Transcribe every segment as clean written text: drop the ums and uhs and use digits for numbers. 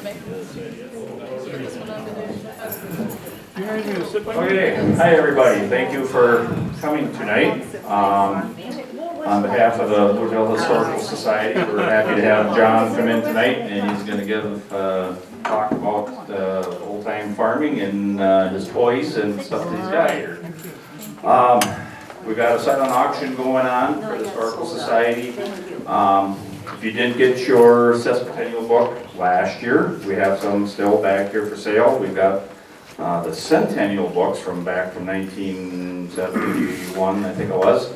Okay, hi everybody. Thank you for coming tonight. On behalf of the Woodville Historical Society, we're happy to have John come in tonight, and he's going to give talk about old-time farming and his toys and stuff that he's got here. We've got a silent auction going on for the Historical Society. If you didn't get your sesquicentennial book last year, we have some still back here for sale. We've got the centennial books from 1971, I think it was.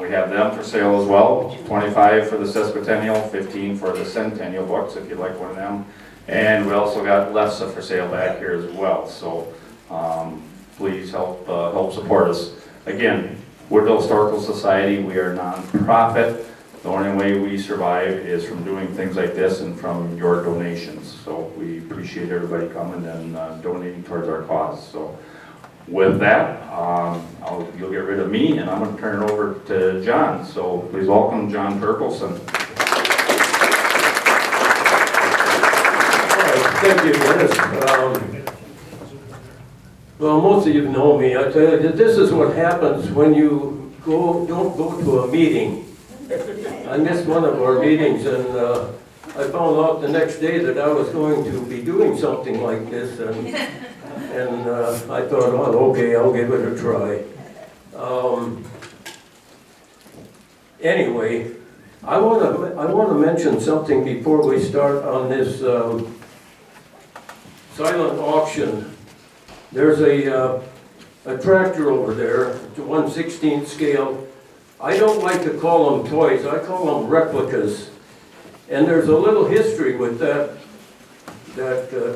We have them for sale as well. 25 for the sesquicentennial, 15 for the centennial books if you'd like one of them. And we also got Lessa for sale back here as well. So please help support us. Again, Woodville Historical Society, we are non-profit. The only way we survive is from doing things like this and from your donations. So we appreciate everybody coming and donating towards our cause. So with that, you'll get rid of me, and I'm going to turn it over to John. So please welcome John Terkelsen. Thank you, Dennis. Well, most of you know me. I tell you that this is what happens when you don't go to a meeting. I missed one of our meetings, and I found out the next day that I was going to be doing something like this, and I thought, oh, okay, I'll give it a try. Anyway, I want to mention something before we start on this silent auction. There's a tractor over there, it's a 1/16 scale. I don't like to call them toys, I call them replicas. And there's a little history with that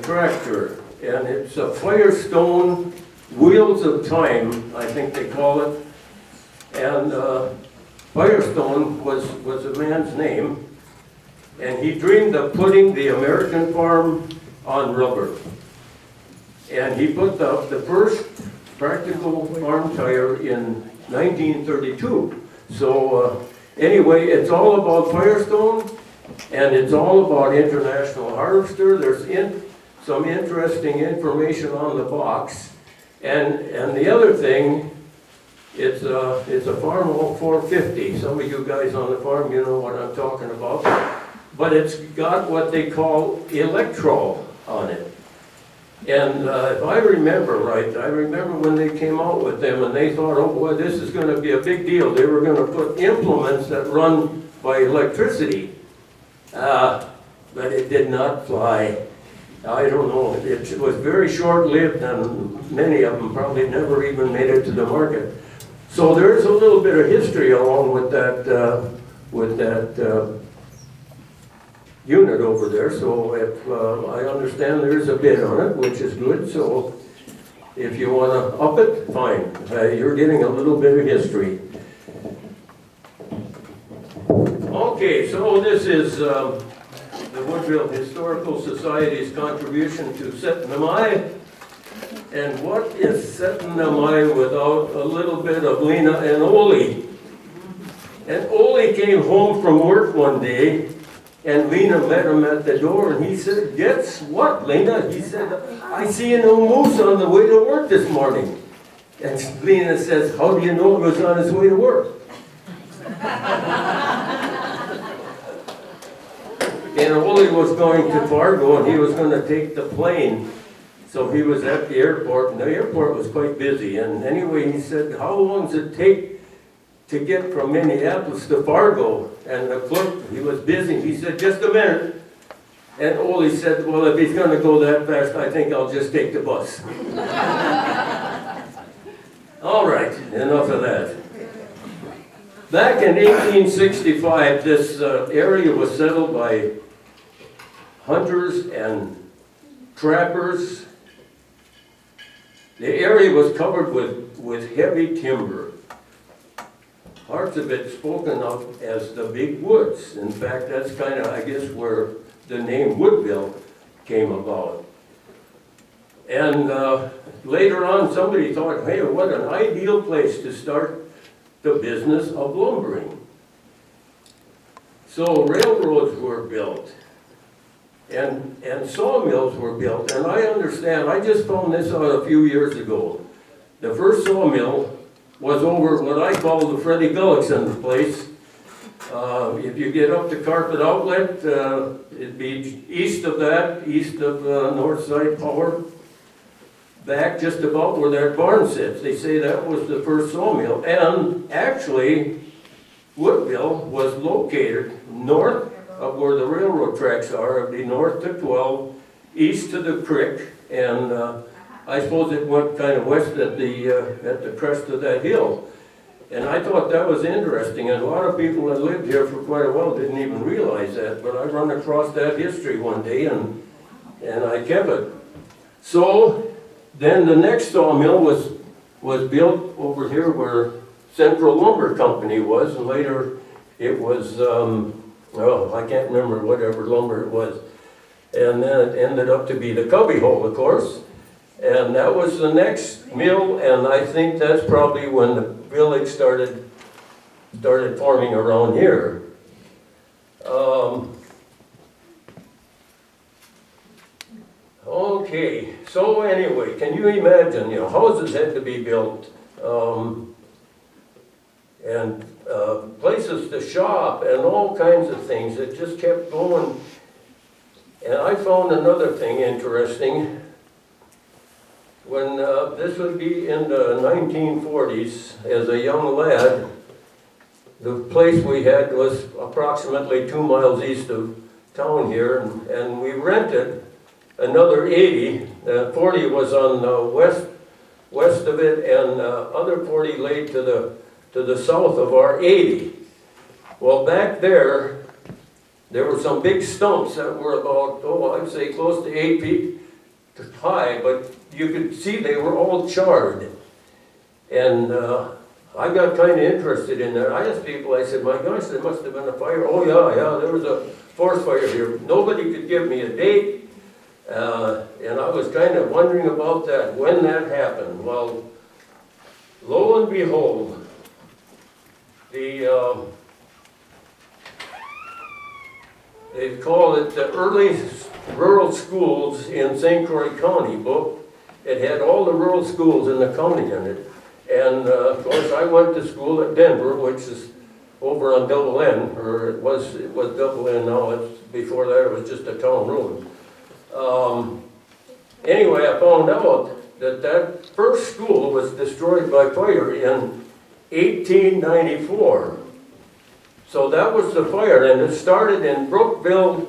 tractor. And it's a Firestone Wheels of Time, I think they call it. And Firestone was a man's name. And he dreamed of putting the American farm on rubber. And he put the first practical farm tire in 1932. So anyway, it's all about Firestone, and it's all about International Harvester. There's some interesting information on the box, and the other thing, it's a Farm 450. Some of you guys on the farm, you know what I'm talking about. But it's got what they call electro on it. And if I remember right, I remember when they came out with them and they thought, oh boy, this is going to be a big deal. They were going to put implements that run by electricity. But it did not fly. I don't know, it was very short-lived, and many of them probably never even made it to the market. So there's a little bit of history along with that unit over there. So if I understand there's a bid on it, which is good. So if you want to up it, fine. You're getting a little bit of history. Okay, so this is the Woodville Historical Society's contribution to setting them eye. And what is setting them eye without a little bit of Lena and Ole? And Ole came home from work one day, and Lena met him at the door, and he said, guess what, Lena? He said, I see an old moose on the way to work this morning. And Lena says, how do you know it was on his way to work? And Ole was going to Fargo, and he was going to take the plane. So he was at the airport, and the airport was quite busy. And anyway, he said, how long does it take to get from Minneapolis to Fargo? And the clerk, he was busy. He said, just a minute. And Ole said, well, if he's going to go that fast, I think I'll just take the bus. All right, enough of that. Back in 1865, this area was settled by hunters and trappers. The area was covered with heavy timber. Parts of it spoken of as the Big Woods. In fact, that's kind of, I guess, where the name Woodville came about. And later on, somebody thought, hey, what an ideal place to start the business of lumbering. So railroads were built. and sawmills were built. And I understand, I just found this out a few years ago. The first sawmill was over what I call the Freddie Gullickson place. If you get up to Carpet Outlet, it'd be east of that, east of North Side Power, back just about where that barn sits. They say that was the first sawmill. And actually, Woodville was located north of where the railroad tracks are. It'd be north to 12, east to the creek, and I suppose it went kind of west at the crest of that hill. And I thought that was interesting, and a lot of people that lived here for quite a while didn't even realize that, but I run across that history one day, and I kept it. So, then the next sawmill was built over here where Central Lumber Company was, and later it was, well, I can't remember whatever lumber it was. And then it ended up to be the Cubby Hole, of course. And that was the next mill, and I think that's probably when the village started forming around here. Okay, so anyway, can you imagine, houses had to be built, and places to shop, and all kinds of things. It just kept going. And I found another thing interesting. When this would be in the 1940s, as a young lad, the place we had was approximately 2 miles east of town here, and we rented another 80. 40 was on the west of it, and other 40 laid to the south of our 80. Well, back there were some big stumps that were about, I'd say close to 8 feet high, but you could see they were all charred. And I got kind of interested in that. I asked people, I said, my gosh, there must have been a fire. Oh yeah, there was a forest fire here. Nobody could give me a date. And I was kind of wondering about that, when that happened. Well, lo and behold, they call it the early rural schools in St. Croix County book. It had all the rural schools in the county in it. And of course I went to school at Denver, which is over on Double N, or it was Double N now. Before that it was just a town road. Anyway, I found out that first school was destroyed by fire in 1894. So that was the fire, and it started in Brookville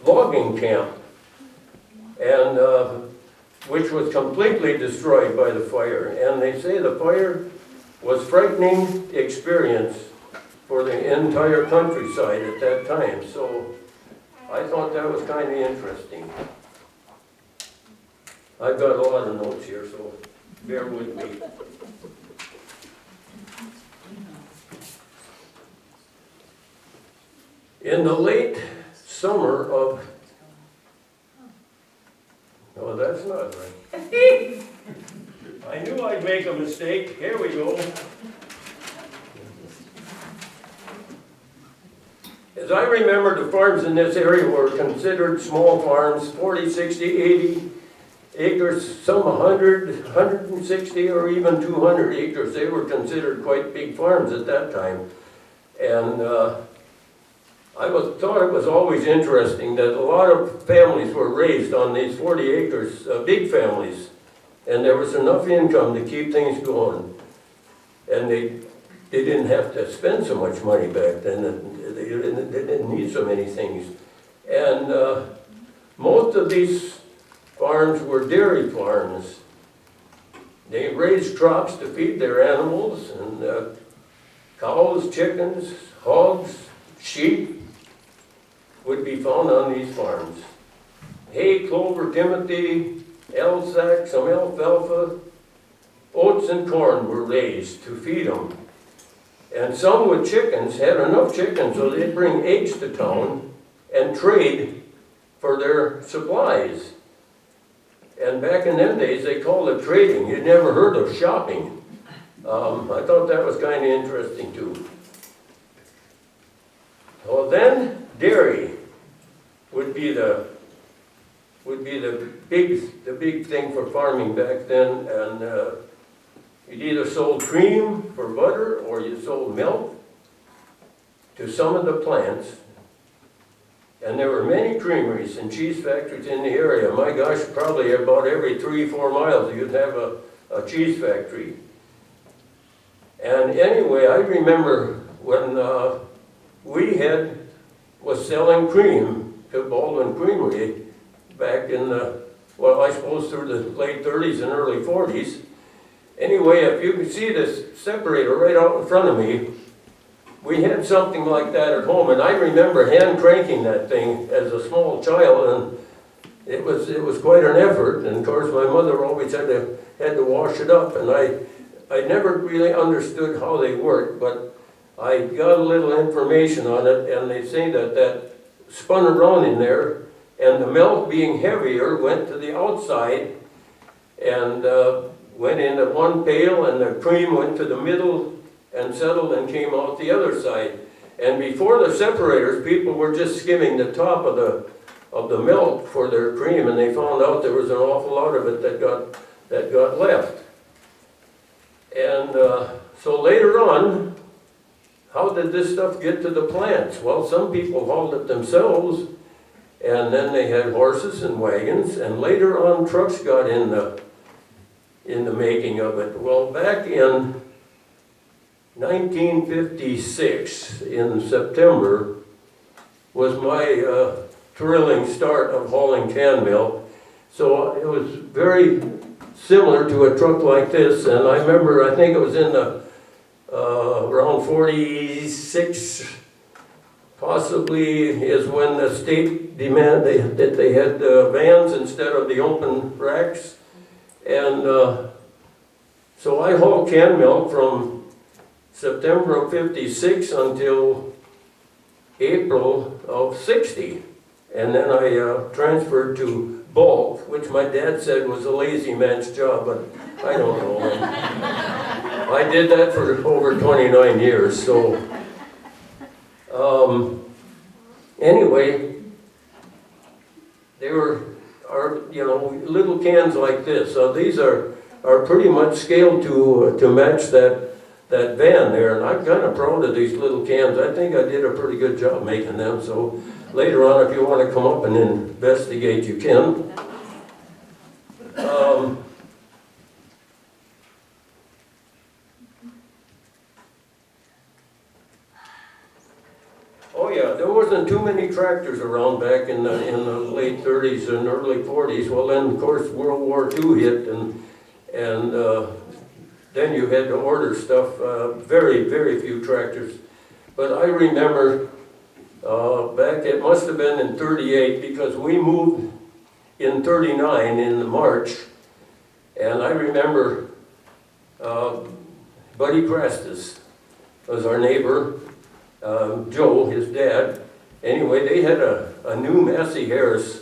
logging camp, and which was completely destroyed by the fire. And they say the fire was a frightening experience for the entire countryside at that time. So I thought that was kind of interesting. I've got a lot of notes here, so bear with me. In the late summer of, no, that's not right. I knew I'd make a mistake. Here we go. As I remember, the farms in this area were considered small farms, 40, 60, 80 acres, some 100, 160, or even 200 acres. They were considered quite big farms at that time. And I thought it was always interesting that a lot of families were raised on these 40 acres, big families, and there was enough income to keep things going. And they didn't have to spend so much money back then, and they didn't need so many things. And most of these farms were dairy farms. They raised crops to feed their animals, and cows, chickens, hogs, sheep would be found on these farms. Hay, clover, timothy, elsack, some alfalfa, oats and corn were raised to feed them. And some with chickens had enough chickens so they'd bring eggs to town and trade for their supplies. And back in them days, they called it trading. You'd never heard of shopping. I thought that was kind of interesting too. Well, then dairy would be the be the big thing for farming back then, and you'd either sold cream for butter or you sold milk to some of the plants. And there were many creameries and cheese factories in the area. My gosh, probably about every 3-4 miles you'd have a cheese factory. And anyway, I remember when was selling cream to Baldwin Creamery back in the, well, I suppose through the late 30s and early 40s. Anyway, if you can see this separator right out in front of me, we had something like that at home, and I remember hand cranking that thing as a small child, and it was quite an effort. And of course, my mother always had to wash it up, and I never really understood how they worked, but I got a little information on it, and they say that spun around in there, and the milk being heavier went to the outside and went into one pail, and the cream went to the middle and settled and came out the other side. And before the separators, people were just skimming the top of the milk for their cream, and they found out there was an awful lot of it that got left. And so later on, how did this stuff get to the plants? Well, some people hauled it themselves, and then they had horses and wagons, and later on trucks got in the making of it. Well, back in 1956, in September, was my thrilling start of hauling can milk. So it was very similar to a truck like this, and I remember, I think it was in the around 46, possibly, is when the state demanded that they had vans instead of the open racks. And so I hauled can milk from September of 56 until April of 60. And then I transferred to bulk, which my dad said was a lazy man's job, but I don't know. I did that for over 29 years, so anyway, they were little cans like this. So these are pretty much scaled to match that van there, and I'm kind of proud of these little cans. I think I did a pretty good job making them, so later on, if you want to come up and investigate, you can. Oh yeah, there wasn't too many tractors around back in the late 30s and early 40s. Well, then of course World War II hit, and then you had to order stuff. Very, very few tractors. But I remember back, it must have been in 38, because we moved in 39 in March, and I remember Buddy Crastus was our neighbor, Joe, his dad. Anyway, they had a new Massey Harris,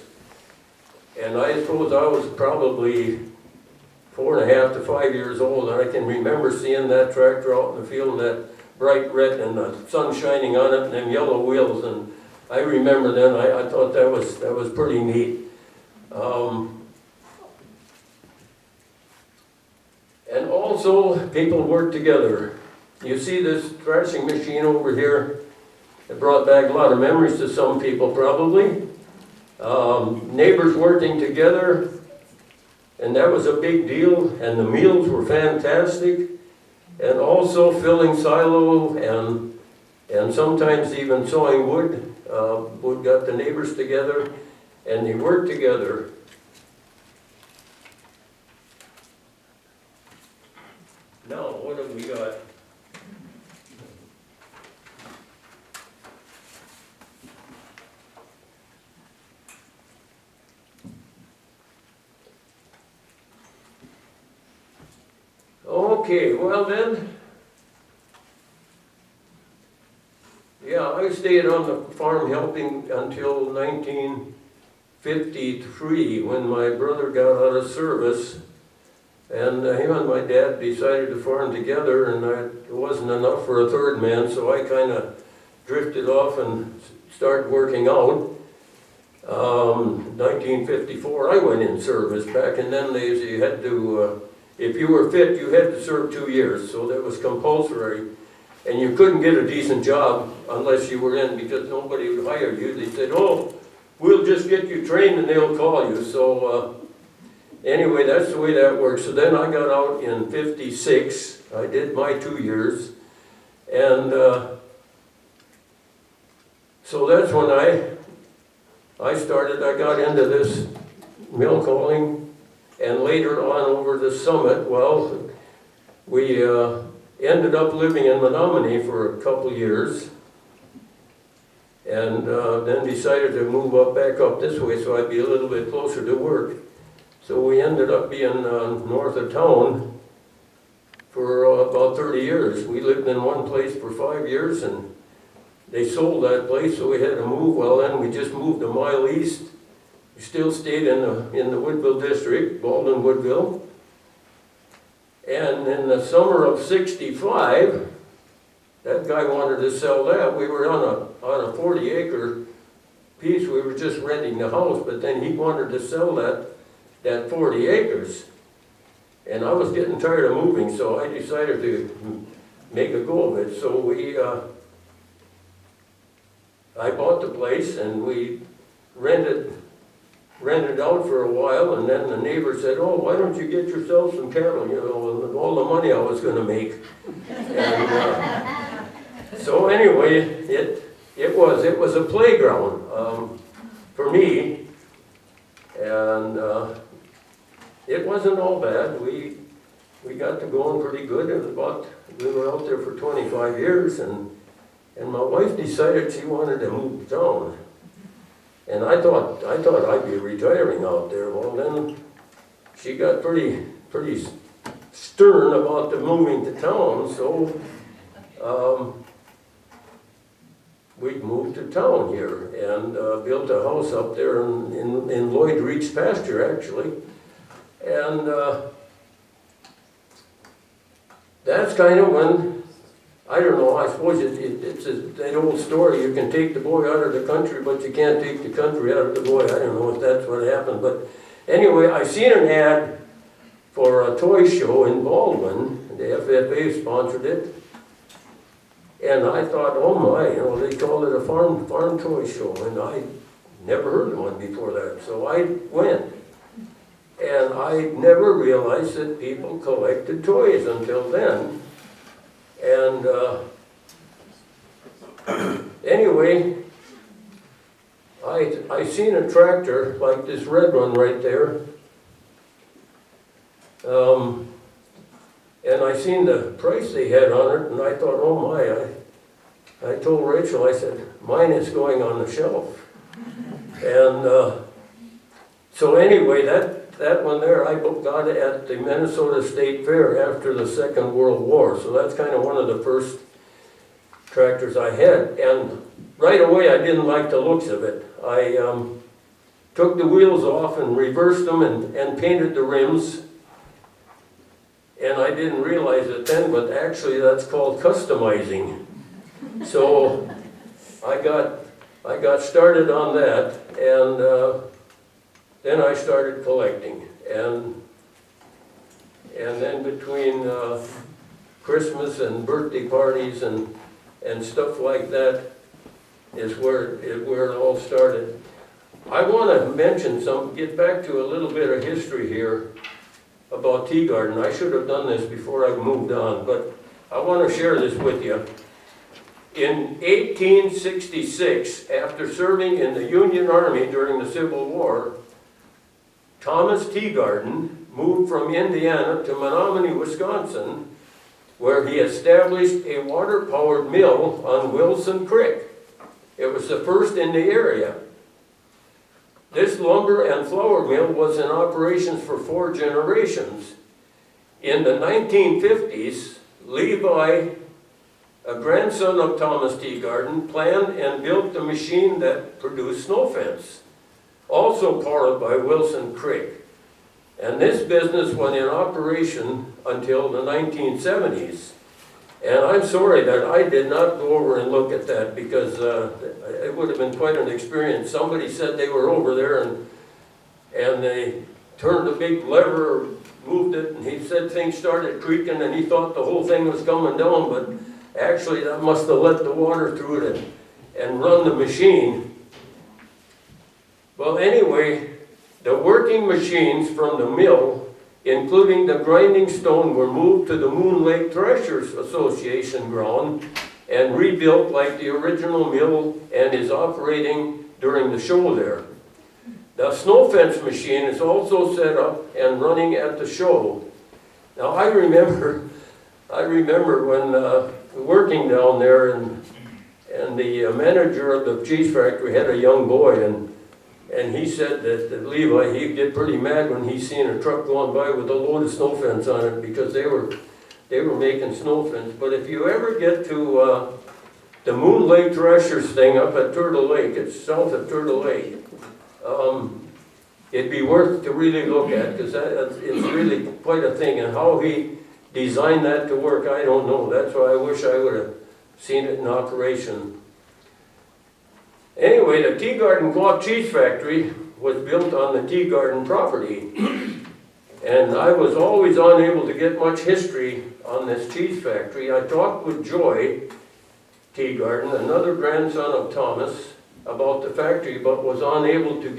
and I suppose I was probably 4.5 to 5 years old, and I can remember seeing that tractor out in the field, that bright red and the sun shining on it, and them yellow wheels. And I remember then, I thought that was pretty neat. And also, people work together. You see this thrashing machine over here? It brought back a lot of memories to some people, probably. Neighbors working together, and that was a big deal, and the meals were fantastic. And also filling silo and sometimes even sawing wood. Wood got the neighbors together, and they worked together. Now, what have we got? Okay, well then, yeah, I stayed on the farm helping until 1953, when my brother got out of service, and him and my dad decided to farm together, and it wasn't enough for a third man, so I kind of drifted off and started working out. 1954, I went in service. Back in them days, you had to, if you were fit, you had to serve 2 years, so that was compulsory. And you couldn't get a decent job unless you were in, because nobody would hire you. They said, oh, we'll just get you trained and they'll call you. So anyway, that's the way that works. So then I got out in 56. I did my 2 years. And so that's when I started. I got into this mill calling. And later on over the summit, well, we ended up living in Menominee for a couple years, and then decided to move back up this way so I'd be a little bit closer to work. So we ended up being north of town for about 30 years. We lived in one place for 5 years, and they sold that place, so we had to move. Well, then we just moved a mile east. We still stayed in the Woodville district, Baldwin Woodville. And in the summer of 65, that guy wanted to sell that. We were on a 40-acre piece. We were just renting the house, but then he wanted to sell that 40 acres. And I was getting tired of moving, so I decided to make a go of it. So I bought the place, and we rented out for a while, and then the neighbor said, oh, why don't you get yourself some cattle, you know, and all the money I was going to make. And so anyway, it was a playground for me, and it wasn't all bad. We got to going pretty good. We were out there for 25 years, and my wife decided she wanted to move to town. And I thought I'd be retiring out there. Well, then she got pretty stern about the moving to town, so we moved to town here and built a house up there in Lloyd Reed's pasture, actually. And that's kind of when, I don't know, I suppose it's that old story, you can take the boy out of the country, but you can't take the country out of the boy. I don't know if that's what happened, but anyway, I seen an ad for a toy show in Baldwin, the FFA sponsored it, and I thought, oh my, you know, they called it a farm toy show, and I never heard of one before that, so I went. And I never realized that people collected toys until then. And anyway, I seen a tractor like this red one right there, and I seen the price they had on it, and I thought, oh my, I told Rachel, I said, mine is going on the shelf. And so anyway, that one there, I got it at the Minnesota State Fair after the Second World War. So that's kind of one of the first tractors I had. And right away, I didn't like the looks of it. I took the wheels off and reversed them and painted the rims. And I didn't realize it then, but actually that's called customizing. So I got started on that, and then I started collecting, and then between Christmas and birthday parties and stuff like that is where it all started. I want to mention get back to a little bit of history here about Tea Garden. I should have done this before I moved on, but I want to share this with you. In 1866, after serving in the Union Army during the Civil War, Thomas Tea Garden moved from Indiana to Menominee, Wisconsin, where he established a water-powered mill on Wilson Creek. It was the first in the area. This lumber and flour mill was in operations for 4 generations. In the 1950s, Levi, a grandson of Thomas Tea Garden, planned and built the machine that produced snow fence, also powered by Wilson Creek. And this business went in operation until the 1970s. And I'm sorry that I did not go over and look at that, because it would have been quite an experience. Somebody said they were over there and they turned a big lever, moved it, and he said things started creaking, and he thought the whole thing was coming down, but actually that must have let the water through it and run the machine. Well, anyway, the working machines from the mill, including the grinding stone, were moved to the Moon Lake Threshers Association ground and rebuilt like the original mill, and is operating during the show there. The snow fence machine is also set up and running at the show. Now I remember when working down there, and the manager of the cheese factory had a young boy, and he said that Levi, he'd get pretty mad when he seen a truck going by with a load of snow fence on it, because they were making snow fence. But if you ever get to the Moon Lake Threshers thing up at Turtle Lake, it's south of Turtle Lake, it'd be worth to really look at, because it's really quite a thing. And how he designed that to work, I don't know. That's why I wish I would have seen it in operation. Anyway, the Tea Garden Co-op Cheese Factory was built on the Tea Garden property. And I was always unable to get much history on this cheese factory. I talked with Joy Tea Garden, another grandson of Thomas, about the factory, but was unable to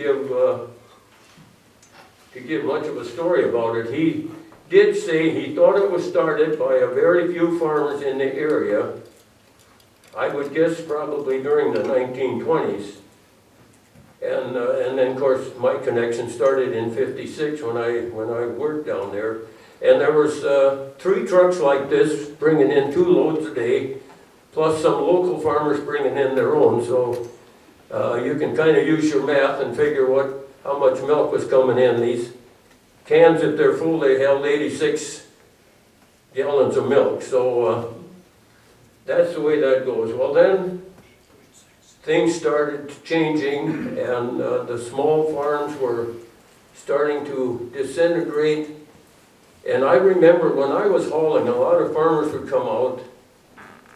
give much of a story about it. He did say he thought it was started by a very few farmers in the area. I would guess probably during the 1920s. And then of course my connection started in '56 when I worked down there. And there was 3 trucks like this bringing in 2 loads a day, plus some local farmers bringing in their own. So you can kind of use your math and figure how much milk was coming in. These cans, if they're full, they held 86 gallons of milk. So that's the way that goes. Well, then things started changing, and the small farms were starting to disintegrate. And I remember when I was hauling, a lot of farmers would come out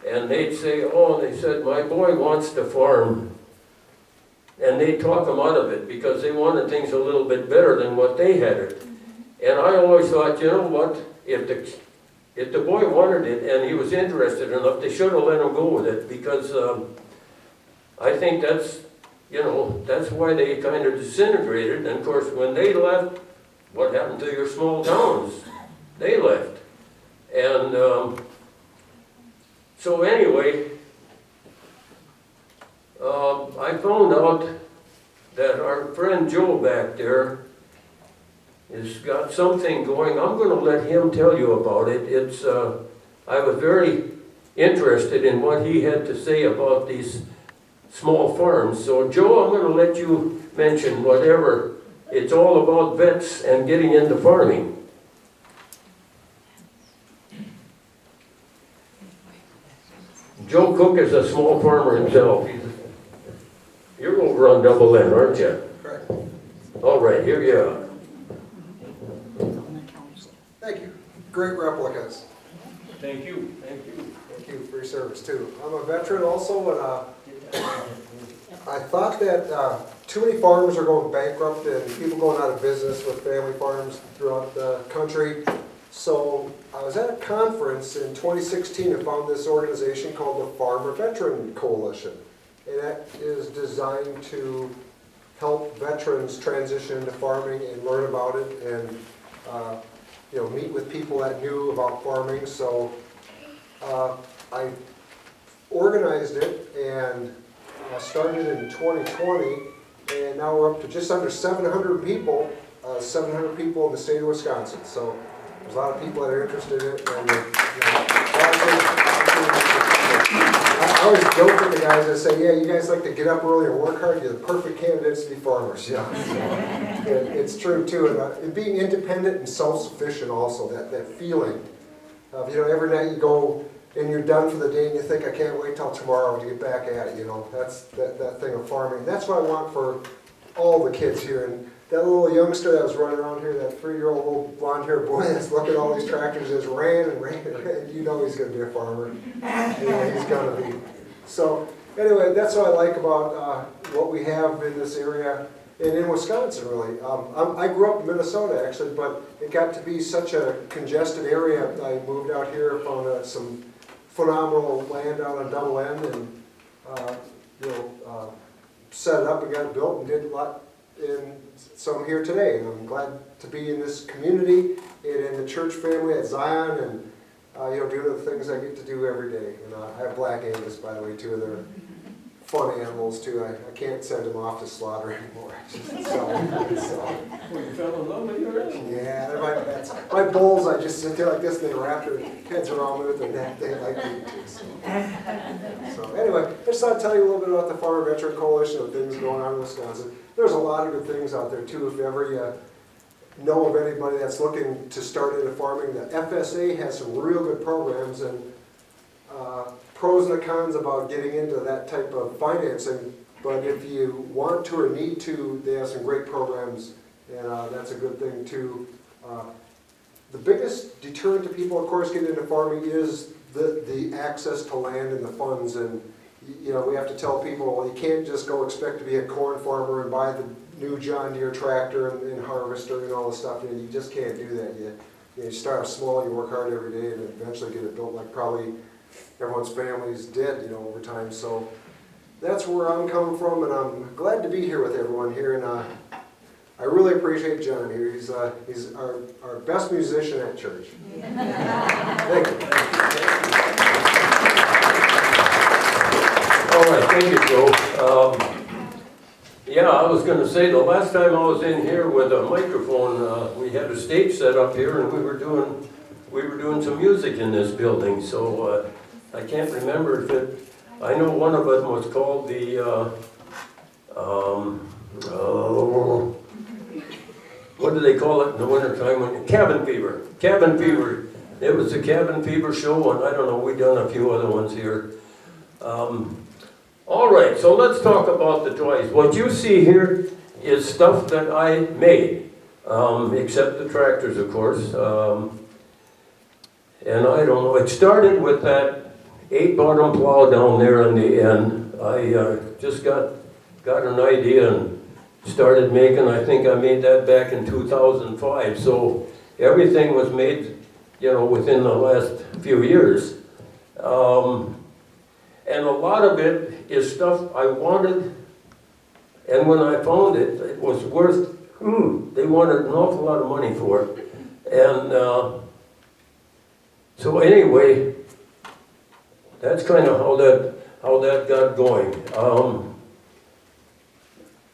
and they'd say, oh, they said, my boy wants to farm. And they'd talk them out of it because they wanted things a little bit better than what they had it. And I always thought, you know what, if the boy wanted it and he was interested enough, they should have let him go with it, because I think that's why they kind of disintegrated. And of course, when they left, what happened to your small towns? They left. And so anyway, I found out that our friend Joe back there has got something going. I'm going to let him tell you about it. I was very interested in what he had to say about these small farms. So Joe, I'm going to let you mention whatever. It's all about vets and getting into farming. Joe Cook is a small farmer himself. You're over on Double N, aren't you? Correct. All right, here you are. Thank you. Great replicas. Thank you. Thank you. Thank you for your service too. I'm a veteran also, and I thought that too many farmers are going bankrupt and people going out of business with family farms throughout the country. So I was at a conference in 2016 and found this organization called the Farmer Veteran Coalition. And that is designed to help veterans transition into farming and learn about it, and meet with people that knew about farming. So I organized it and started in 2020, and now we're up to just under 700 people, 700 people in the state of Wisconsin. So there's a lot of people that are interested in it, and I always joke with the guys. I say, yeah, you guys like to get up early and work hard. You're the perfect candidates to be farmers. Yeah, it's true too. And being independent and self-sufficient also, that feeling of, every night you go and you're done for the day and you think, I can't wait till tomorrow to get back at it. That's that thing of farming. That's what I want for all the kids here. And that little youngster that was running around here, that 3-year-old little blonde-haired boy that's looking at all these tractors, just ran and ran and ran. You know he's going to be a farmer. Yeah, he's going to be. So anyway, that's what I like about what we have in this area and in Wisconsin, really. I grew up in Minnesota, actually, but it got to be such a congested area. I moved out here, found some phenomenal land out on Double N, and set it up and got it built and did a lot. And so I'm here today, and I'm glad to be in this community and in the church family at Zion, and doing the things I get to do every day. And I have Black Angus, by the way, too. They're fun animals too. I can't send them off to slaughter anymore. Well, you fell in love with your animals. Yeah, they're my pets. My bulls, I just sit there like this, and they wrap their heads around me with their neck. They like me too. So anyway, I just thought I'd tell you a little bit about the Farmer Veteran Coalition and things going on in Wisconsin. There's a lot of good things out there too. If ever you know of anybody that's looking to start into farming, the FSA has some real good programs, and pros and the cons about getting into that type of financing. But if you want to or need to, they have some great programs, and that's a good thing too. The biggest deterrent to people, of course, getting into farming is the access to land and the funds. And we have to tell people, well, you can't just go expect to be a corn farmer and buy the new John Deere tractor and harvester and all this stuff. You just can't do that. You start small, you work hard every day, and eventually get it built like probably everyone's families did, over time. So that's where I'm coming from, and I'm glad to be here with everyone here. And I really appreciate John here. He's our best musician at church. Thank you. All right, thank you, Joe. Yeah, I was going to say, the last time I was in here with a microphone, we had a stage set up here, and we were doing some music in this building. So I can't remember if it. I know one of them was called the. What do they call it in the wintertime? Cabin fever. Cabin fever. It was the cabin fever show, and I don't know. We've done a few other ones here. All right, so let's talk about the toys. What you see here is stuff that I made, except the tractors, of course. And I don't know, it started with that 8-bottom plow down there on the end. I just got an idea and started making. I think I made that back in 2005. So everything was made, within the last few years. And a lot of it is stuff I wanted, and when I found it, it was worth, they wanted an awful lot of money for it. And so anyway, that's kind of how that got going.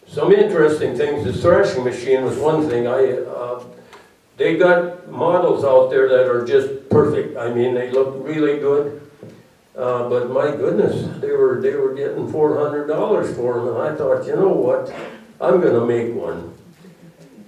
Some interesting things, the thrashing machine was one thing. They got models out there that are just perfect. I mean, they look really good. But my goodness, they were getting $400 for them, and I thought, you know what, I'm going to make one.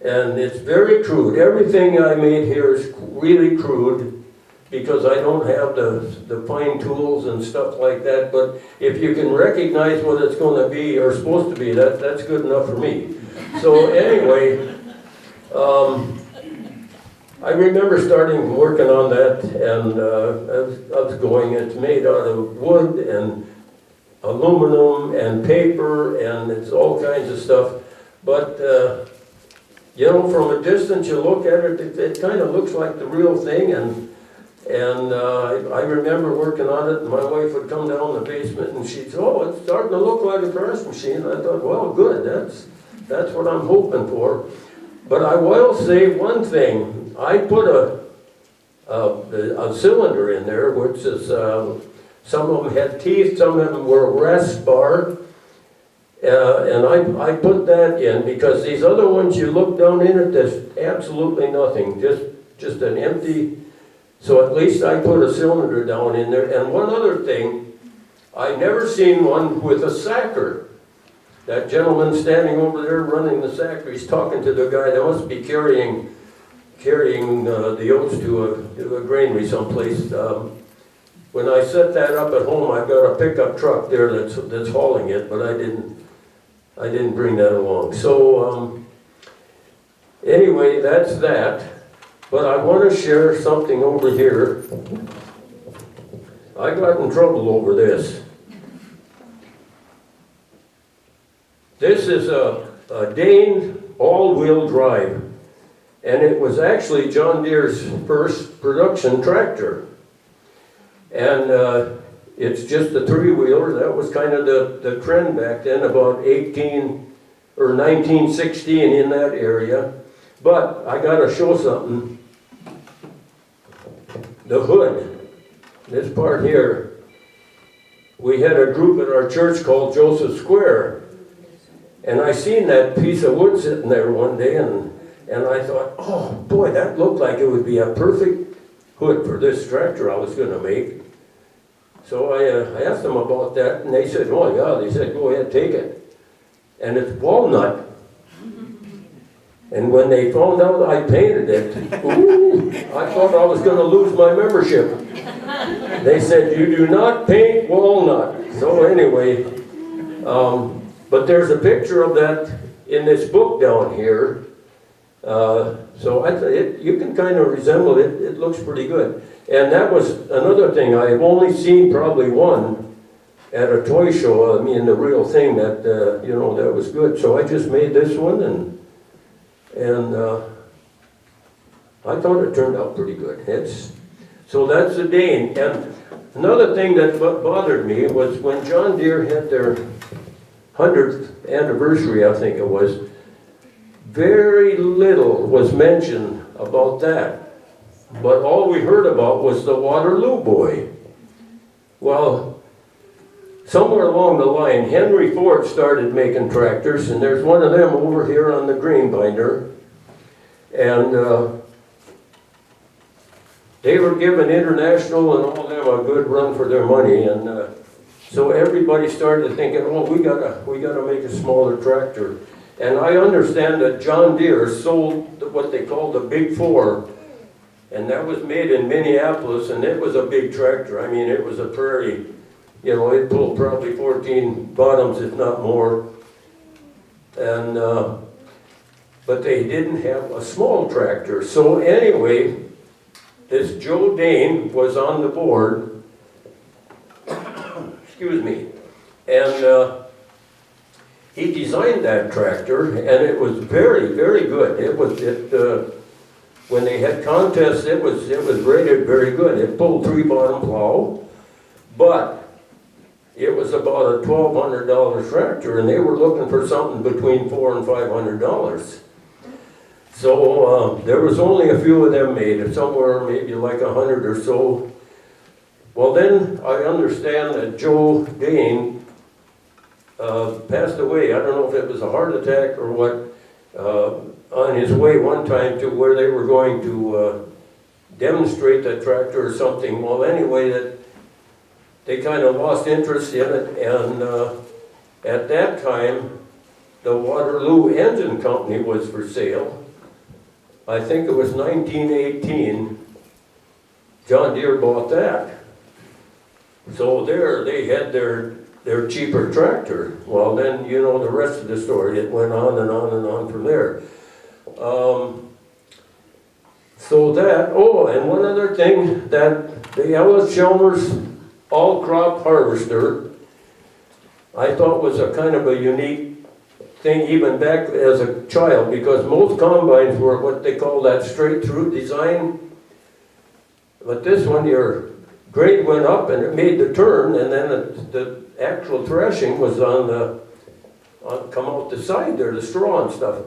And it's very crude. Everything I made here is really crude because I don't have the fine tools and stuff like that. But if you can recognize what it's going to be or supposed to be, that's good enough for me. So anyway, I remember starting working on that, and I was going, it's made out of wood and aluminum and paper, and it's all kinds of stuff. But, from a distance you look at it, it kind of looks like the real thing, and I remember working on it, and my wife would come down the basement, and she'd say, oh, it's starting to look like a thrash machine. I thought, well, good, that's what I'm hoping for. But I will say one thing. I put a cylinder in there, which is, some of them had teeth, some of them were a rest bar, and I put that in because these other ones, you look down in it, there's absolutely nothing, just an empty, so at least I put a cylinder down in there. And one other thing, I never seen one with a sacker. That gentleman standing over there running the sacker, he's talking to the guy that must be carrying the oats to a granary someplace. When I set that up at home, I've got a pickup truck there that's hauling it, but I didn't bring that along. So Anyway, that's that. But I want to share something over here. I got in trouble over this. This is a Dane all-wheel drive, and it was actually John Deere's first production tractor. And it's just a three-wheeler. That was kind of the trend back then, about 1916 in that area. But I got to show something. The hood, this part here, we had a group at our church called Joseph Square, and I seen that piece of wood sitting there one day, and I thought, oh boy, that looked like it would be a perfect hood for this tractor I was going to make. So I asked them about that, and they said, oh yeah, they said, go ahead, take it. And it's walnut. And when they found out I painted it, ooh, I thought I was going to lose my membership. They said, you do not paint walnut. So anyway, but there's a picture of that in this book down here. So you can kind of resemble it. It looks pretty good. And that was another thing. I have only seen probably one at a toy show. I mean, the real thing that, that was good. So I just made this one, and I thought it turned out pretty good. So that's the Dane. And another thing that bothered me was when John Deere had their 100th anniversary, I think it was, very little was mentioned about that. But all we heard about was the Waterloo boy. Well, somewhere along the line, Henry Ford started making tractors, and there's one of them over here on the grain binder. And they were giving International and all them a good run for their money, and so everybody started thinking, oh, we gotta make a smaller tractor. And I understand that John Deere sold what they called the Big Four, and that was made in Minneapolis, and it was a big tractor. I mean, it was a prairie. It pulled probably 14 bottoms, if not more. And but they didn't have a small tractor. So anyway, this Joe Dane was on the board. Excuse me. And he designed that tractor, and it was very, very good. When they had contests, it was rated very good. It pulled 3-bottom plow, but it was about a $1,200 tractor, and they were looking for something between $400 and $500. So there was only a few of them made, somewhere maybe like 100 or so. Well, then I understand that Joe Dane passed away. I don't know if it was a heart attack or what, on his way one time to where they were going to demonstrate that tractor or something. Well, anyway, that they kind of lost interest in it, and at that time, the Waterloo Engine Company was for sale. I think it was 1918. John Deere bought that. So there they had their cheaper tractor. Well, then, the rest of the story, it went on and on and on from there. So that, and one other thing, that the Ellis Chalmers all-crop harvester, I thought was a kind of a unique thing even back as a child, because most combines were what they call that straight-through design. But this one, your grade went up and it made the turn, and then the actual threshing was come out the side there, the straw and stuff.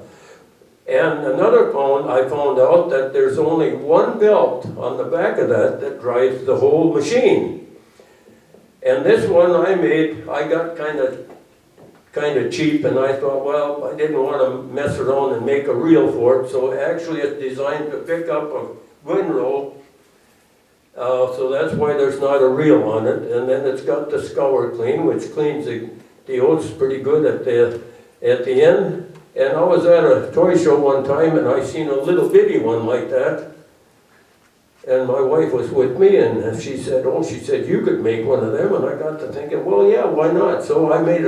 And another I found out that there's only one belt on the back of that drives the whole machine. And this one I got kind of cheap, and I thought, well, I didn't want to mess around and make a reel for it, so actually it's designed to pick up a windrow, so that's why there's not a reel on it. And then it's got the scour clean, which cleans the oats pretty good at the end. And I was at a toy show one time, and I seen a little bitty one like that. And my wife was with me, and she said, you could make one of them. And I got to thinking, well, yeah, why not? So I made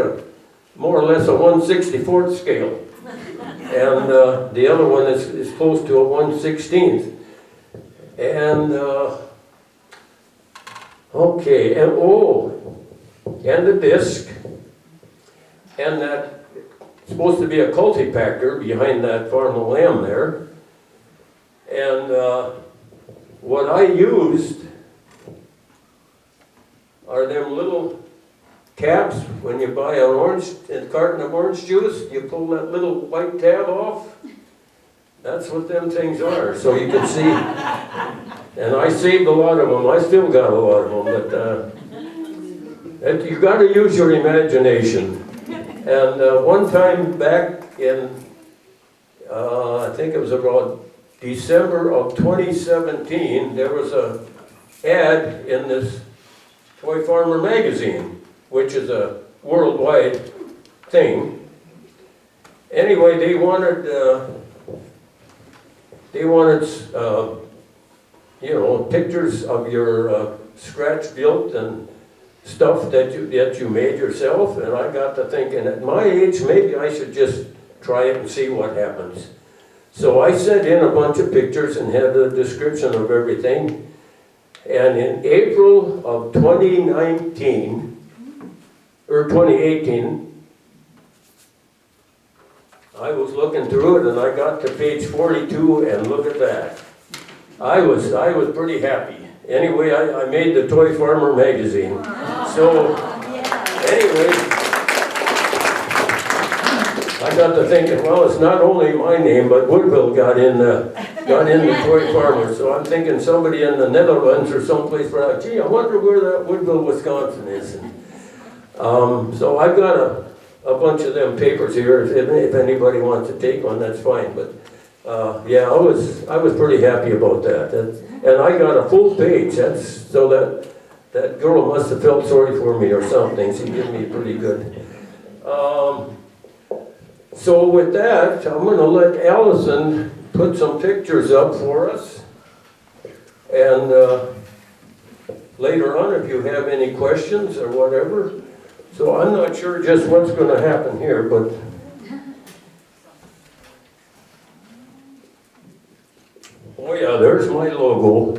more or less a 1/64 scale. And the other one is close to a 1/16. And, okay, and and the disc, and that, supposed to be a cultipacker behind that farm of lamb there. And what I used are them little caps. When you buy a carton of orange juice, you pull that little white tab off. That's what them things are, so you can see. And I saved a lot of them. I still got a lot of them, but you got to use your imagination. And one time back in, I think it was about December of 2017, there was a ad in this Toy Farmer magazine, which is a worldwide thing. Anyway, they wanted pictures of your scratch built and stuff that you made yourself. And I got to thinking, at my age, maybe I should just try it and see what happens. So I sent in a bunch of pictures and had a description of everything. And in April of 2018, I was looking through it and I got to page 42 and look at that. I was pretty happy. Anyway, I made the Toy Farmer magazine. So, anyway, I got to thinking, well, it's not only my name, but Woodville got in the Toy Farmer. So I'm thinking somebody in the Netherlands or someplace where, gee, I wonder where that Woodville, Wisconsin is. So I've got a bunch of them papers here. If anybody wants to take one, that's fine. But yeah, I was pretty happy about that. And I got a full page. So that girl must have felt sorry for me or something. She gave me pretty good. So with that, I'm going to let Allison put some pictures up for us. And later on, if you have any questions or whatever. So I'm not sure just what's going to happen here, but oh yeah, there's my logo.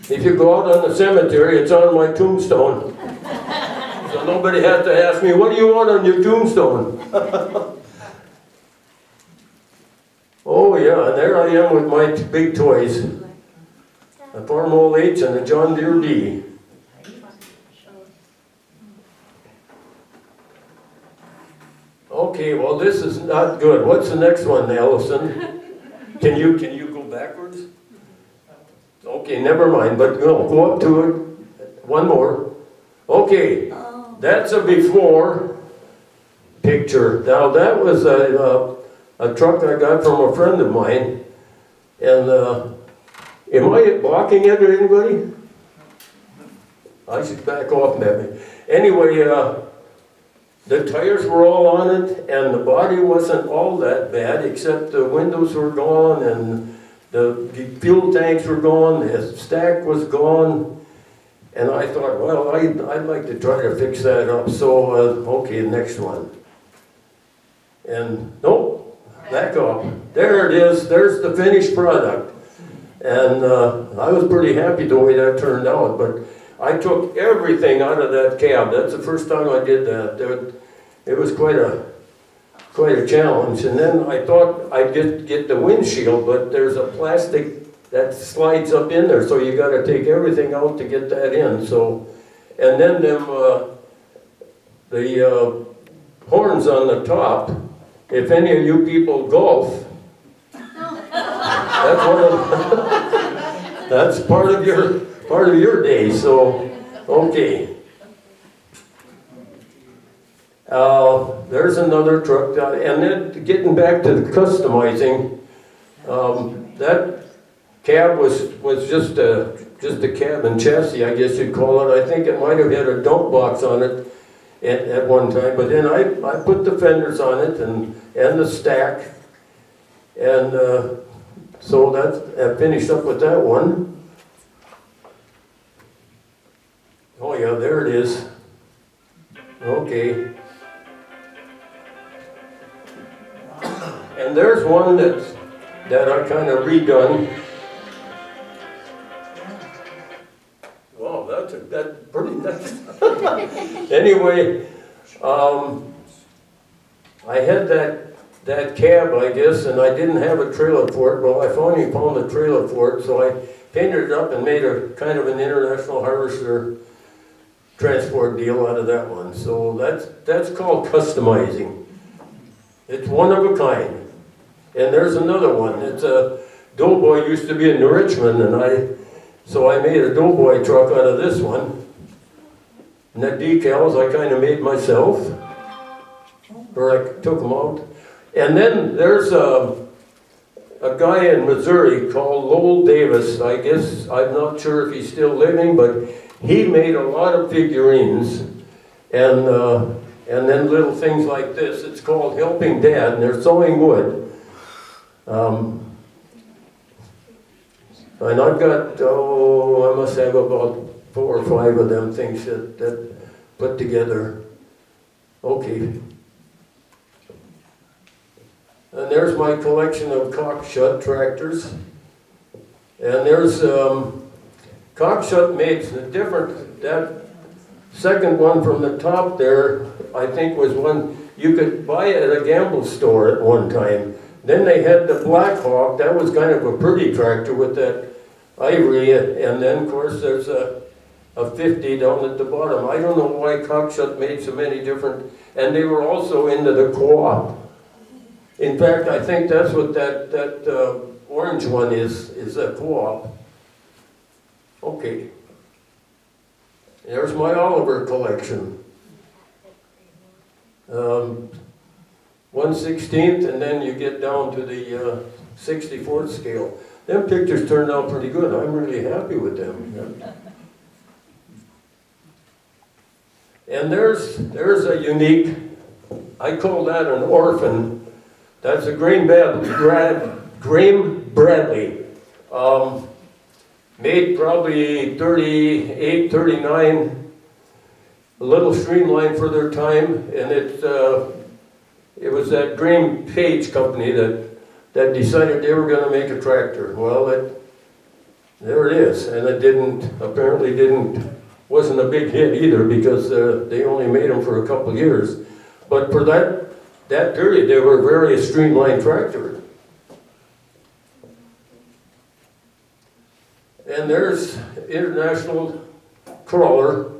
If you go out on the cemetery, it's on my tombstone. So nobody has to ask me, what do you want on your tombstone? Oh yeah, and there I am with my big toys. A Farmall H and a John Deere D. Okay, well this is not good. What's the next one, Allison? Can you go backwards? Okay, never mind, but go up to it. One more. Okay, that's a before picture. Now that was a truck I got from a friend of mine. And am I blocking it or anybody? I should back off maybe. Anyway, the tires were all on it, and the body wasn't all that bad, except the windows were gone, and the fuel tanks were gone, the stack was gone, and I thought, well, I'd like to try to fix that up, so, okay, next one. And, nope, back up. There it is, there's the finished product. And I was pretty happy the way that turned out, but I took everything out of that cab. That's the first time I did that. It was quite a challenge. And then I thought I'd get the windshield, but there's a plastic that slides up in there, so you got to take everything out to get that in. So, and then the horns on the top. If any of you people golf, that's one of that's part of your day. So, okay. There's another truck, and then getting back to the customizing, that cab was just a cab and chassis, I guess you'd call it. I think it might have had a dump box on it at one time, but then I put the fenders on it and the stack, and so I finished up with that one. Oh yeah, there it is. Okay. And there's one that I kind of redone. Wow, that's pretty nice. Anyway, I had that cab, I guess, and I didn't have a trailer for it. Well, I finally found a trailer for it, so I painted it up and made a kind of an international harvester transport deal out of that one. So that's called customizing. It's one of a kind. And there's another one. It's a Doughboy, used to be in Richmond, and so I made a Doughboy truck out of this one. And the decals I kind of made myself, or I took them out. And then there's a guy in Missouri called Lowell Davis. I guess, I'm not sure if he's still living, but he made a lot of figurines. And then little things like this. It's called Helping Dad, and they're sewing wood. And I've got, I must have about 4 or 5 of them things that put together. Okay. And there's my collection of cock-shut tractors. And there's cock-shut makes a different, that second one from the top there, I think was one you could buy at a gamble store at one time. Then they had the Black Hawk, that was kind of a pretty tractor with that ivory, and then of course there's a 50 down at the bottom. I don't know why Cockshut made so many different, and they were also into the co-op. In fact, I think that's what that orange one is a co-op. Okay. There's my Oliver collection. 1/16th, and then you get down to the 64th scale. Them pictures turned out pretty good. I'm really happy with them. And there's a unique, I call that an orphan. That's a Graham Bradley. Made probably 38, 39, a little streamlined for their time, and it was that Graham Page company that decided they were going to make a tractor. Well, there it is, and it wasn't a big hit either, because they only made them for a couple years. But for that period, they were a very streamlined tractor. And there's International Crawler.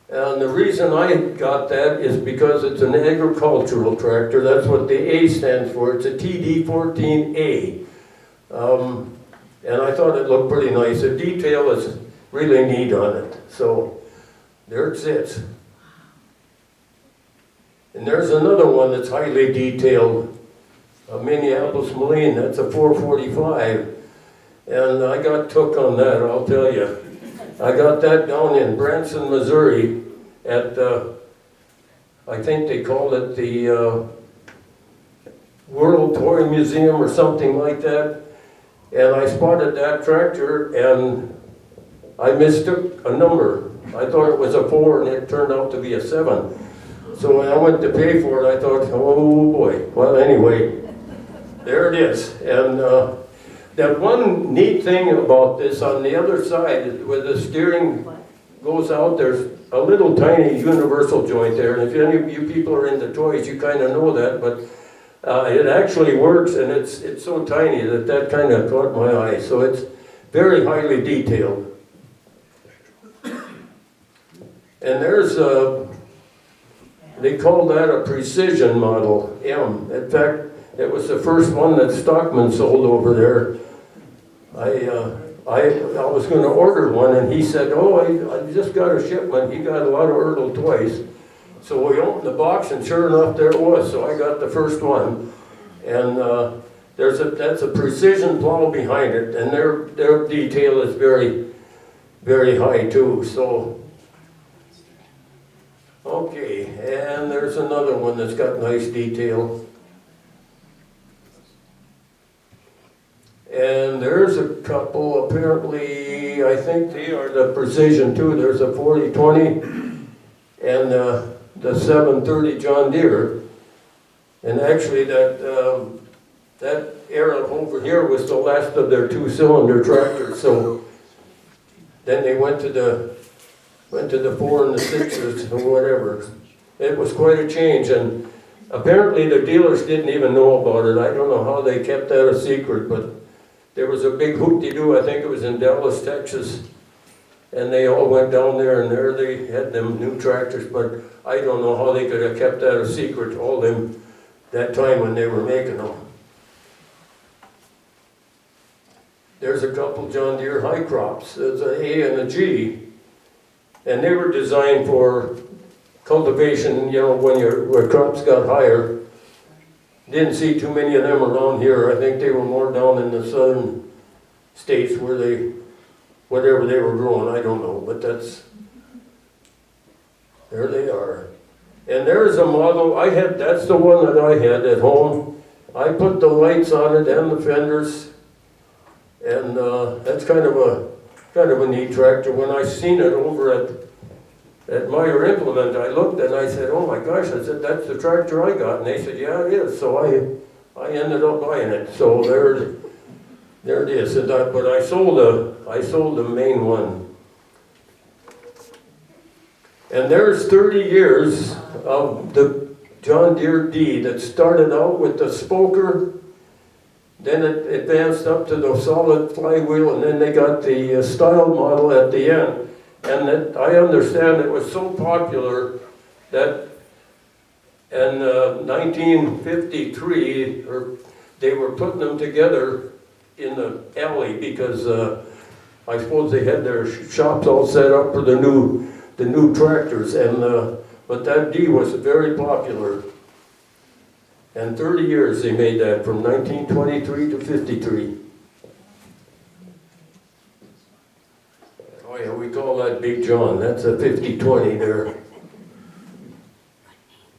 And the reason I got that is because it's an agricultural tractor. That's what the A stands for. It's a TD14A. And I thought it looked pretty nice. The detail is really neat on it. So there it sits. And there's another one that's highly detailed. A Minneapolis Moline. That's a 445. And I got took on that, I'll tell you. I got that down in Branson, Missouri at, I think they called it the World Toy Museum or something like that. And I spotted that tractor and I mistook a number. I thought it was a 4 and it turned out to be a 7. So when I went to pay for it, I thought, oh boy. Well, anyway, there it is. And that one neat thing about this, on the other side, where the steering goes out, there's a little tiny universal joint there. And if any of you people are into toys, you kind of know that. But it actually works, and it's so tiny that kind of caught my eye. So it's very highly detailed. And there's they call that a precision model, M. In fact, it was the first one that Stockman sold over there. I was going to order one, and he said, oh, I just got a shipment. He got a lot of Ertl toys. So we opened the box, and sure enough, there it was. So I got the first one. And that's a precision plow behind it, and their detail is very, very high too. So, okay, and there's another one that's got nice detail. And there's a couple, apparently, I think they are the precision too. There's a 4020 and the 730 John Deere. And actually that that era over here was the last of their two-cylinder tractors, so then they went to the 4 and the 6s or whatever. It was quite a change, and apparently the dealers didn't even know about it. I don't know how they kept that a secret, but there was a big hoop-de-doo, I think it was in Dallas, Texas, and they all went down there, and there they had them new tractors, but I don't know how they could have kept that a secret all them that time when they were making them. There's a couple John Deere high crops. There's a A and a G, and they were designed for cultivation, you know, where crops got higher. Didn't see too many of them around here. I think they were more down in the southern states where whatever they were growing, I don't know, but there they are. And there's a model, that's the one that I had at home. I put the lights on it and the fenders, and that's kind of a neat tractor. When I seen it over at Meyer Implement, I looked and I said, oh my gosh, I said, that's the tractor I got. And they said, yeah, it is. So I ended up buying it. So there it is. But I sold the main one. And there's 30 years of the John Deere D that started out with the spoker, then it advanced up to the solid flywheel, and then they got the style model at the end. And I understand it was so popular that in 1953, they were putting them together in the alley because I suppose they had their shops all set up for the new tractors, but that D was very popular. And 30 years they made that, from 1923 to 53. Oh yeah, we call that Big John. That's a 50-20 there.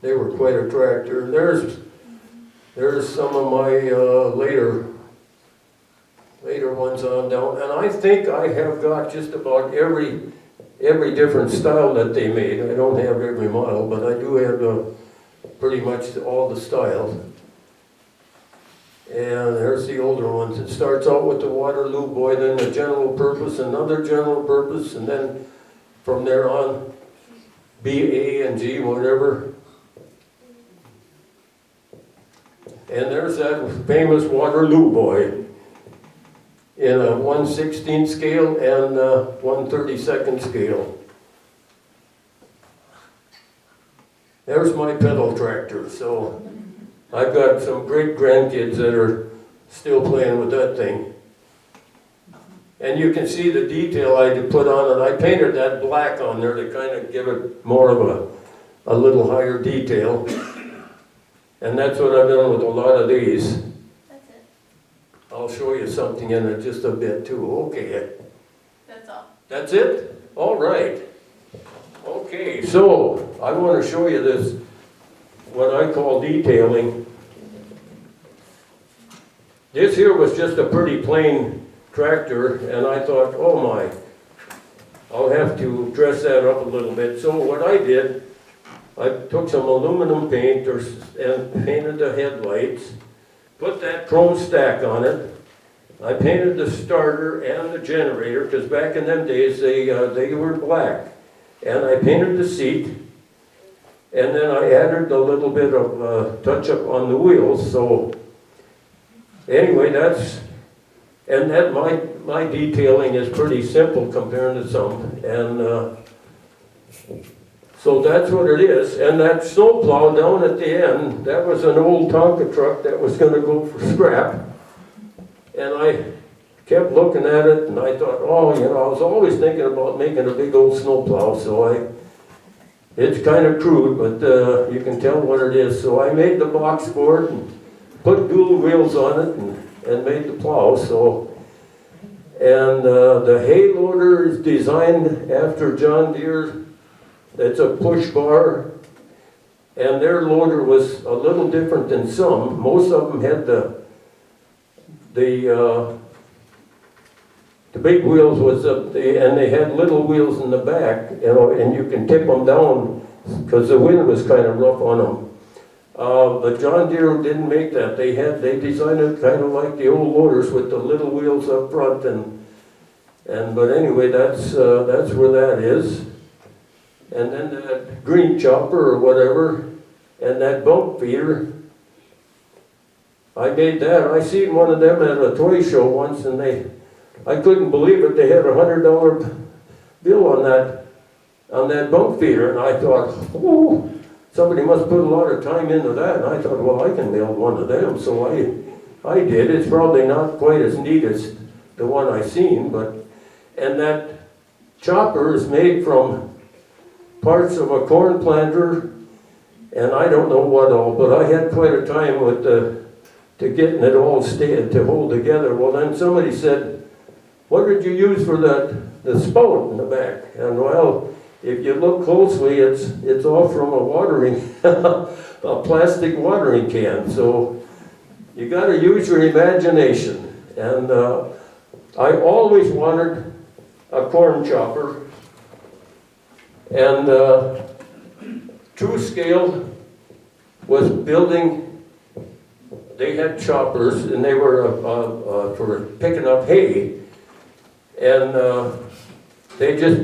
They were quite a tractor. There's some of my later ones on down, and I think I have got just about every different style that they made. I don't have every model, but I do have pretty much all the styles. And there's the older ones. It starts out with the Waterloo Boy, then the general purpose, another general purpose, and then from there on, B, A, and G, whatever. And there's that famous Waterloo Boy in a 1/16 scale and 1/32 scale. There's my pedal tractor. So I've got some great grandkids that are still playing with that thing. And you can see the detail I put on it. I painted that black on there to kind of give it more of a little higher detail. And that's what I've done with a lot of these. That's it. I'll show you something in it just a bit too. Okay. That's all. That's it? All right. Okay, so I want to show you this, what I call detailing. This here was just a pretty plain tractor, and I thought, oh my, I'll have to dress that up a little bit. So what I did, I took some aluminum paint and painted the headlights, put that chrome stack on it. I painted the starter and the generator, because back in them days they were black. And I painted the seat, and then I added a little bit of touch-up on the wheels. So anyway, my detailing is pretty simple compared to some, and so that's what it is. And that snowplow down at the end, that was an old Tonka truck that was going to go for scrap, and I kept looking at it, and I thought, oh, you know, I was always thinking about making a big old snowplow, so it's kind of crude, but you can tell what it is. So I made the box for it, and put dual wheels on it, and made the plow. So, and the hay loader is designed after John Deere. It's a push bar, and their loader was a little different than some. Most of them had the big wheels was up there, and they had little wheels in the back, you know, and you can tip them down because the wind was kind of rough on them. But John Deere didn't make that. They designed it kind of like the old loaders with the little wheels up front but anyway, that's where that is. And then that green chopper or whatever, and that bump feeder, I made that. I seen one of them at a toy show once, and I couldn't believe it. They had a $100 bill on that bump feeder, and I thought, oh, somebody must put a lot of time into that. And I thought, well, I can build one of them. So I did. It's probably not quite as neat as the one I seen, and that chopper is made from parts of a corn planter, and I don't know what all, but I had quite a time with to getting it all to hold together. Well, then somebody said, what did you use for the spout in the back? And well, if you look closely, it's all from a plastic watering can. So you got to use your imagination. And I always wanted a corn chopper. And True Scale was building, they had choppers, and they were for picking up hay. And they just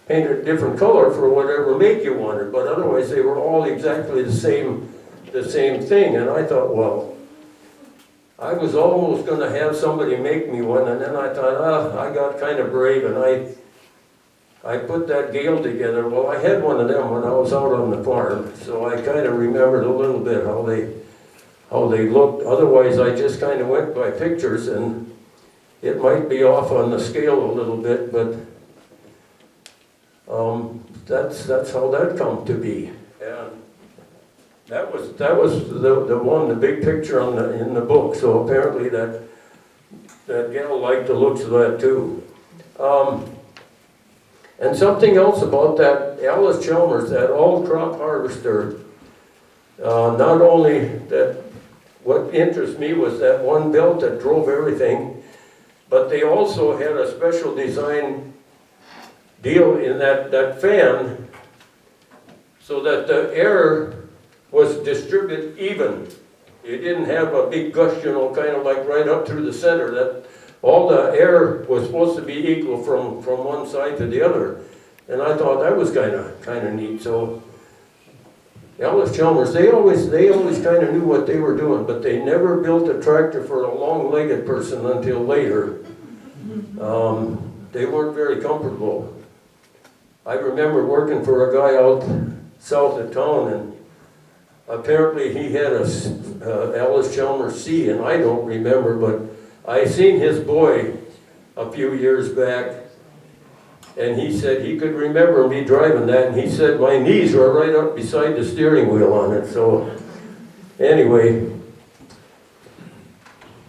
painted a different color for whatever make you wanted, but otherwise they were all exactly the same thing. And I thought, well, I was almost going to have somebody make me one, and then I thought, I got kind of brave, and I put that Gale together. Well, I had one of them when I was out on the farm, so I kind of remembered a little bit how they looked. Otherwise, I just kind of went by pictures, and it might be off on the scale a little bit, but that's how that come to be. And that was the one, the big picture in the book. So apparently that gal liked the looks of that too. And something else about that Alice Chalmers, that all crop harvester, not only that, what interests me was that one belt that drove everything, but they also had a special design deal in that fan so that the air was distributed even. You didn't have a big gush, kind of like right up through the center, that all the air was supposed to be equal from one side to the other. And I thought that was kind of neat. So Alice Chalmers, they always kind of knew what they were doing, but they never built a tractor for a long-legged person until later. They weren't very comfortable. I remember working for a guy out south of town, and apparently he had a Alice Chalmers C, and I don't remember, but I seen his boy a few years back, and he said he could remember me driving that, and he said my knees were right up beside the steering wheel on it. So anyway,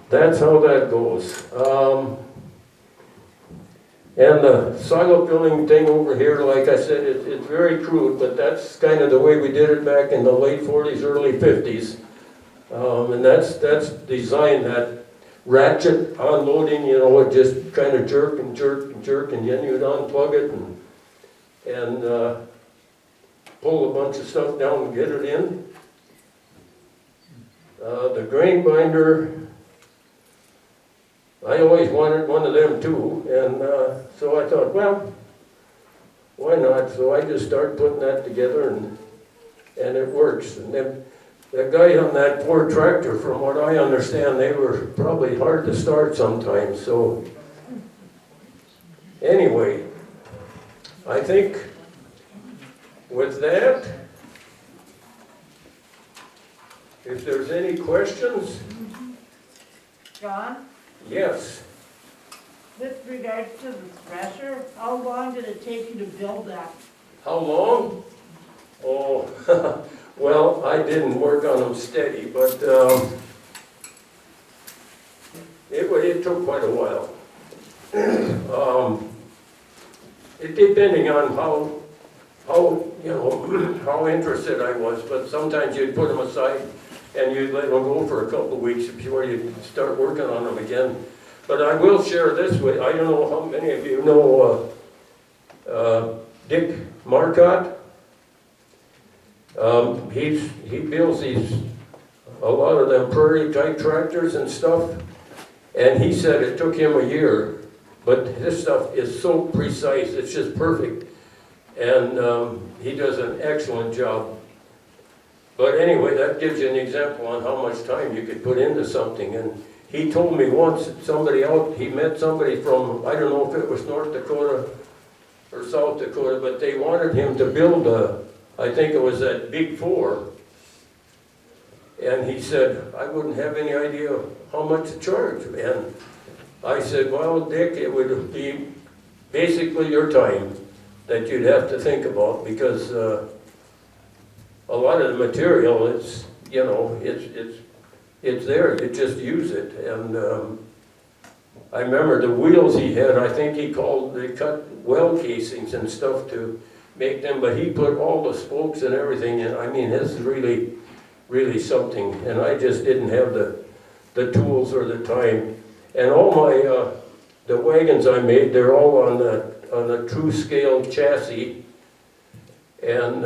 that's how that goes. And the silo filling thing over here, like I said, it's very crude, but that's kind of the way we did it back in the late 40s, early 50s. And that's designed, that ratchet unloading, it just kind of jerk and jerk and jerk, and then you'd unplug it and pull a bunch of stuff down and get it in. The grain binder, I always wanted one of them too, and so I thought, well, why not? So I just started putting that together, and it works. And then the guy on that poor tractor, from what I understand, they were probably hard to start sometimes. So anyway, I think with that, if there's any questions, John, yes. with regards to the thresher, how long did it take you to build that? How long? Oh, well, I didn't work on them steady, but it took quite a while. It depending on how how interested I was, but sometimes you'd put them aside and you'd let them go for a couple of weeks before you start working on them again. But I will share this with, I don't know how many of you know Dick Marcotte. He builds a lot of them prairie type tractors and stuff. And he said it took him a year, but his stuff is so precise, it's just perfect. And he does an excellent job. But anyway, that gives you an example on how much time you could put into something. And he told me once, he met somebody from, I don't know if it was North Dakota or South Dakota, but they wanted him to build I think it was that Big 4. And he said, I wouldn't have any idea how much to charge. And I said, well, Dick, it would be basically your time that you'd have to think about, because a lot of the material, it's there, you just use it. And I remember the wheels he had, I think they cut well casings and stuff to make them, but he put all the spokes and everything in. I mean, this is really, really something, and I just didn't have the tools or the time. And all my, the wagons I made, they're all on a true scale chassis, and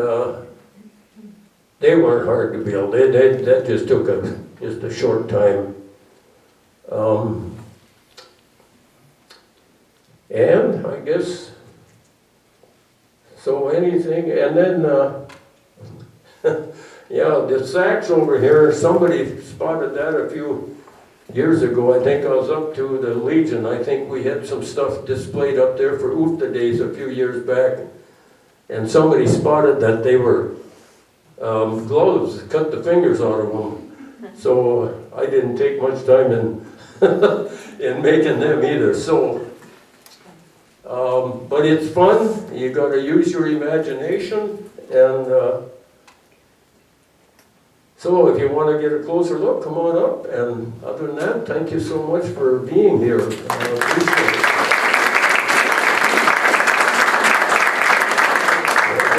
they weren't hard to build. That just took just a short time. And I guess, so anything, and then, yeah, the sacks over here, somebody spotted that a few years ago. I think I was up to the Legion. I think we had some stuff displayed up there for UFTA days a few years back. And somebody spotted that they were gloves, cut the fingers out of them. So I didn't take much time in, in making them either. So, but it's fun. You got to use your imagination, and so if you want to get a closer look, come on up. And other than that, thank you so much for being here. I appreciate it.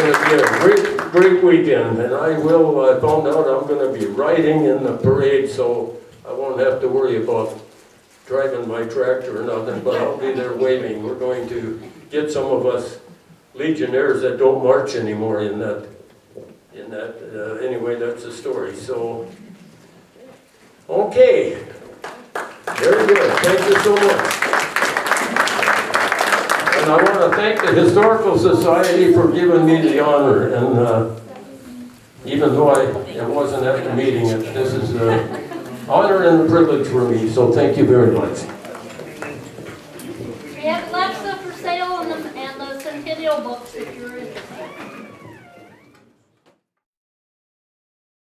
It's going to be a great weekend, and I found out I'm going to be riding in the parade, so I won't have to worry about driving my tractor or nothing, but I'll be there waving. We're going to get some of us Legionnaires that don't march anymore in that, anyway, that's the story. So, okay, very good, thank you so much. And I want to thank the Historical Society for giving me the honor, and even though I wasn't at the meeting, this is honor and a privilege for me, so thank you very much. We have Alexa for sale and the Centennial books if you're